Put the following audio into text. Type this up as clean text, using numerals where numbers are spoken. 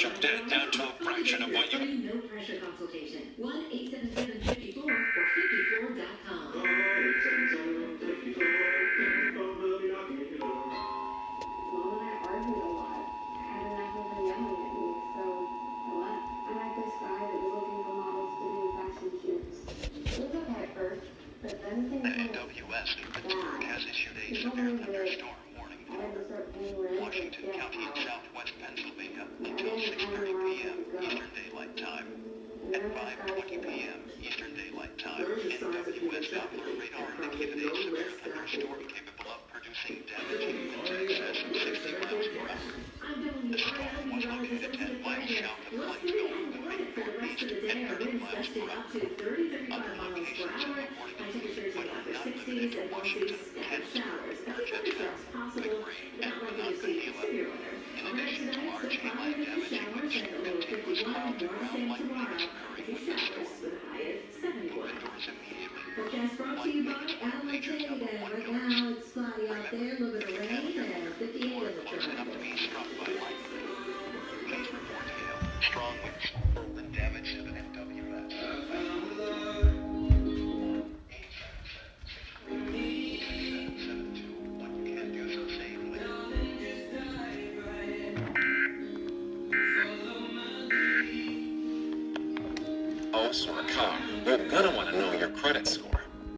your debt down to a fraction of what you... No pressure consultation. 1-877-54 or 54.com. Well, I argued a lot. I had enough of her yelling at me, so I left. I met this guy that was looking for models to do fashion shoots. It was okay at first, but then things went NWS in Pittsburgh has issued a severe thunderstorm warning for Washington County and southwest Pennsylvania until 6:30 p.m. Eastern Daylight Time. At 5:20 p.m. Eastern Daylight Time, NWS Doppler radar indicated a severe thunderstorm capable of producing damaging winds in excess of 60 miles per hour. The storm was located 10 miles south of Plainville, moving northeast at 30 miles per hour. Other locations in the warning include, but are not limited to, Washington, Kentsburg, Georgetown, McRae, and Monongahela. In addition to large hail and damaging winds, continuous cloud to ground lightning is occurring with the storm. Move indoors immediately. Forecast brought to you by Alan Tate, and right now it's spotty out there, a little bit of rain, and 58 in the Close enough to be struck by lightning. Please report hail, strong winds, and damage to the NWS. When you can't do so safely. Also, a car. You're gonna want to know your credit score.